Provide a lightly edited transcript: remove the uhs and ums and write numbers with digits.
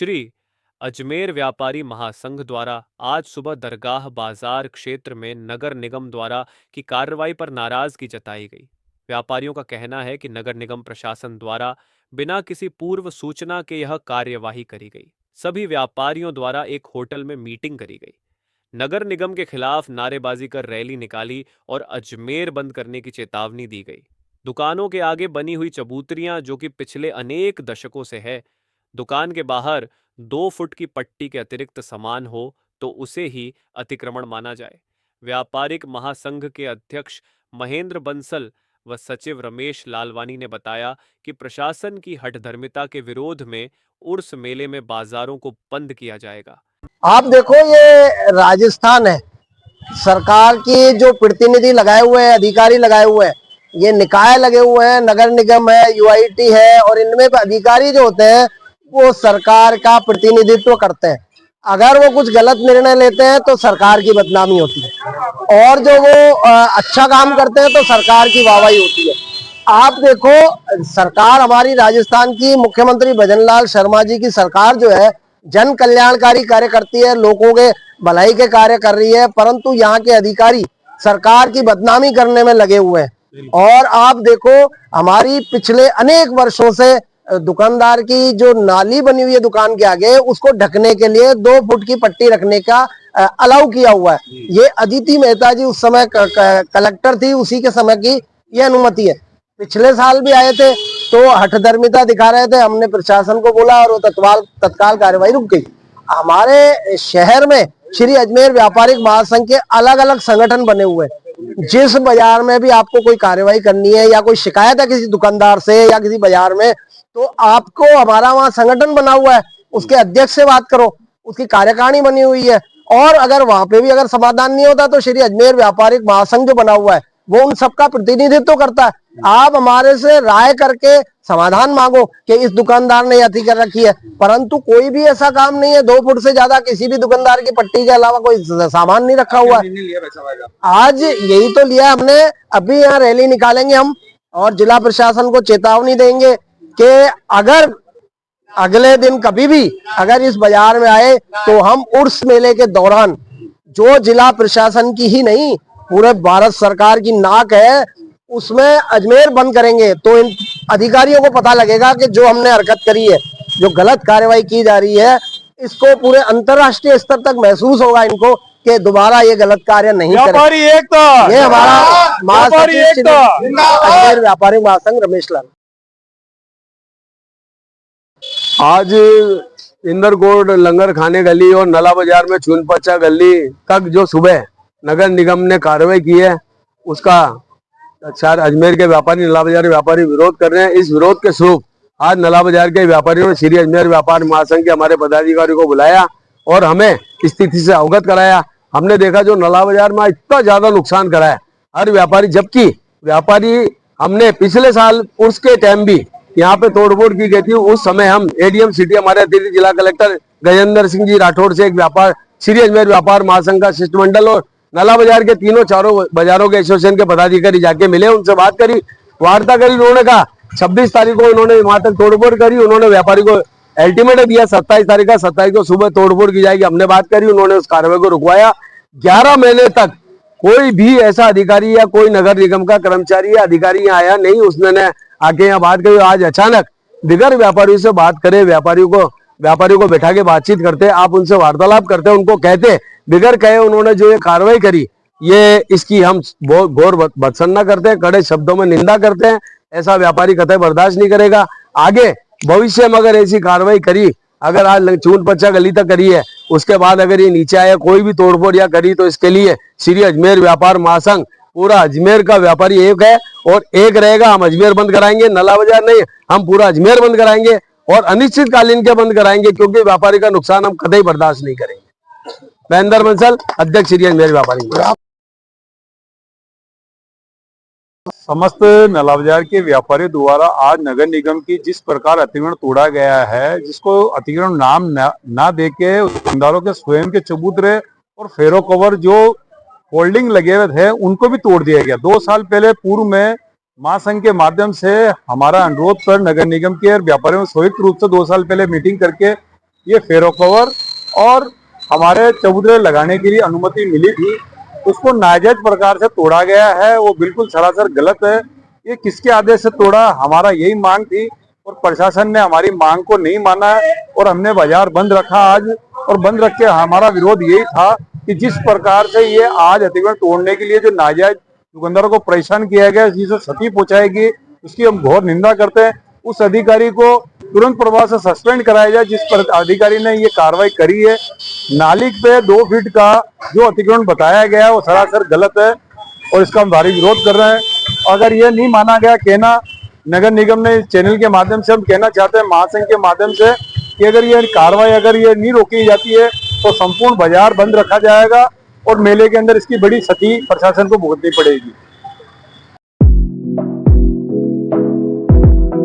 श्री अजमेर व्यापारी महासंघ द्वारा आज सुबह दरगाह बाजार क्षेत्र में नगर निगम द्वारा की कार्रवाई पर नाराजगी जताई गई। व्यापारियों का कहना है कि नगर निगम प्रशासन द्वारा बिना किसी पूर्व सूचना के यह कार्यवाही करी गई। सभी व्यापारियों द्वारा एक होटल में मीटिंग करी गई। नगर निगम के खिलाफ नारेबाजी कर रैली निकाली और अजमेर बंद करने की चेतावनी दी गई। दुकानों के आगे बनी हुई चबूतरियां जो कि पिछले अनेक दशकों से है, दुकान के बाहर 2 फुट की पट्टी के अतिरिक्त सामान हो तो उसे ही अतिक्रमण माना जाए। व्यापारिक महासंघ के अध्यक्ष महेंद्र बंसल व सचिव रमेश लालवानी ने बताया कि प्रशासन की हठधर्मिता के विरोध में उर्स मेले में बाजारों को बंद किया जाएगा। आप देखो, ये राजस्थान है। सरकार की जो प्रतिनिधि लगाए हुए हैं, अधिकारी लगाए हुए हैं, ये निकाय लगे हुए हैं, नगर निगम है, यूआईटी है, और इनमें अधिकारी जो होते हैं वो सरकार का प्रतिनिधित्व करते हैं। अगर वो कुछ गलत निर्णय लेते हैं तो सरकार की बदनामी होती है, और जो वो अच्छा काम करते हैं तो सरकार की वाहवाही होती है। आप देखो, सरकार हमारी राजस्थान की मुख्यमंत्री भजनलाल शर्मा जी की सरकार जो है जन कल्याणकारी कार्य करती है, लोगों के भलाई के कार्य कर रही है, परंतु यहाँ के अधिकारी सरकार की बदनामी करने में लगे हुए हैं। और आप देखो, हमारी पिछले अनेक वर्षों से दुकानदार की जो नाली बनी हुई है दुकान के आगे, उसको ढकने के लिए 2 फुट की पट्टी रखने का अलाउ किया हुआ है। ये अदिति मेहता जी उस समय कलेक्टर थी, उसी के समय की ये अनुमति है। पिछले साल भी आए थे तो हठधर्मिता दिखा रहे थे, हमने प्रशासन को बोला और वो तत्काल कार्रवाई रुक गई। हमारे शहर में श्री अजमेर व्यापारिक महासंघ के अलग अलग संगठन बने हुए हैं। जिस बाजार में भी आपको कोई कार्रवाई करनी है या कोई शिकायत है किसी दुकानदार से या किसी बाजार में, तो आपको हमारा वहां संगठन बना हुआ है, उसके अध्यक्ष से बात करो, उसकी कार्यकारिणी बनी हुई है। और अगर वहां पे भी अगर समाधान नहीं होता तो श्री अजमेर व्यापारिक महासंघ जो बना हुआ है वो उन सबका प्रतिनिधित्व करता है। आप हमारे से राय करके समाधान मांगो कि इस दुकानदार ने अति कर रखी है, परंतु कोई भी ऐसा काम नहीं है। 2 फुट से ज्यादा किसी भी दुकानदार की पट्टी के अलावा कोई सामान नहीं रखा हुआ है। आज यही तो लिया हमने। अभी यहाँ रैली निकालेंगे हम और जिला प्रशासन को चेतावनी देंगे कि अगर अगले दिन कभी भी अगर इस बाजार में आए तो हम उर्स मेले के दौरान, जो जिला प्रशासन की ही नहीं पूरे भारत सरकार की नाक है, उसमें अजमेर बंद करेंगे। तो इन अधिकारियों को पता लगेगा कि जो हमने हरकत करी है, जो गलत कार्रवाई की जा रही है, इसको पूरे अंतर्राष्ट्रीय स्तर तक महसूस होगा इनको कि दोबारा ये गलत कार्य नहीं करें। ये हमारा महासचिव अजमेर व्यापारी महासंघ रमेश लाल। आज इंदरकोट लंगर खाने गली और नला बाजार में चूनपच्चा गली तक जो सुबह नगर निगम ने कार्रवाई की है, उसका चार अजमेर के व्यापारी, नला बाजार व्यापारी विरोध कर रहे हैं। इस विरोध के स्वरूप आज नला बाजार के व्यापारियों ने श्री अजमेर व्यापार महासंघ के हमारे पदाधिकारी को बुलाया और हमें स्थिति से अवगत कराया। हमने देखा जो नला बाजार में इतना ज्यादा नुकसान करा है हर व्यापारी, जबकि व्यापारी हमने पिछले साल उसके टाइम भी यहाँ पे तोड़फोड़ की गई थी। उस समय हम एडीएम सिटी, हमारे अतिथि जिला कलेक्टर गजेंद्र सिंह जी राठौड़ से एक व्यापार श्री अजमेर व्यापार महासंघ का शिष्टमंडल और नला बाजार के तीनों चारों बाजारों के एसोसिएशन के पदाधिकारी जाके मिले, उनसे बात करी, वार्ता करी। उन्होंने कहा 26 तारीख को उन्होंने वहां तक तोड़फोड़ करी। उन्होंने व्यापारी को अल्टीमेटम दिया 27 तारीख का, 27 को सुबह तोड़फोड़ की जाएगी। हमने बात करी, उन्होंने उस कार्रवाई को रुकवाया। 11 महीने तक कोई भी ऐसा अधिकारी या कोई नगर निगम का कर्मचारी या अधिकारी यहाँ आया नहीं, उसने आके यहाँ बात करी। आज अचानक बिगर व्यापारियों से बात करे, व्यापारियों को बैठा के बातचीत करते, आप उनसे वार्तालाप करते, उनको कहते, बिगर कहे उन्होंने जो ये कार्रवाई करी, ये इसकी हम घोर भत्सना करते हैं, कड़े शब्दों में निंदा करते हैं। ऐसा व्यापारी कतई बर्दाश्त नहीं करेगा। आगे भविष्य में अगर ऐसी कार्रवाई करी, अगर आज चूनपच्चा गली तक करी है, उसके बाद अगर ये नीचे आया कोई भी तोड़फोड़ या करी, तो इसके लिए श्री अजमेर व्यापार महासंघ पूरा अजमेर का व्यापारी एक है और एक रहेगा। हम अजमेर बंद कराएंगे, नला बाजार नहीं, हम पूरा अजमेर बंद कराएंगे और अनिश्चितकालीन के बंद कराएंगे, क्योंकि व्यापारी का नुकसान हम कतई बर्दाश्त नहीं करेंगे। महेंद्र बंसल, अध्यक्ष श्री अजमेर व्यापारी। समस्त नला बाजार के व्यापारियों द्वारा आज नगर निगम की जिस प्रकार अतिक्रमण तोड़ा गया है, जिसको अतिक्रमण नाम ना देके दुकानदारों के स्वयं के चबूतरे और फेरो कवर जो होल्डिंग लगे हुए थे उनको भी तोड़ दिया गया। 2 साल पहले पूर्व में महासंघ के माध्यम से हमारा अनुरोध पर नगर निगम के व्यापारियों संयुक्त रूप से 2 साल पहले मीटिंग करके ये फेरोकवर और हमारे चबूतरे लगाने के लिए अनुमति मिली थी, उसको नाजायज प्रकार से तोड़ा गया है। वो बिल्कुल सरासर गलत है। ये किसके आदेश से तोड़ा, हमारा यही मांग थी और प्रशासन ने हमारी मांग को नहीं माना और हमने बाजार बंद रखा आज। और बंद रख के हमारा विरोध यही था कि जिस प्रकार से ये आज अतिक्रमण तोड़ने के लिए जो नाजायज दुकानदारों को परेशान किया गया, जिसे क्षति पहुंचाएगी, उसकी हम घोर निंदा करते हैं। उस अधिकारी को तुरंत प्रभाव से सस्पेंड कराया जाए जिस पर अधिकारी ने ये कार्रवाई करी है। नाली पे 2 फीट का जो अतिक्रमण बताया गया है वो सरासर गलत है और इसका हम भारी विरोध कर रहे हैं। अगर ये नहीं माना गया, कहना नगर निगम ने इस चैनल के माध्यम से हम कहना चाहते हैं, महासंघ के माध्यम से, कि अगर ये कार्रवाई अगर ये नहीं रोकी जाती है तो संपूर्ण बाजार बंद रखा जाएगा और मेले के अंदर इसकी बड़ी क्षति प्रशासन को भुगतनी पड़ेगी।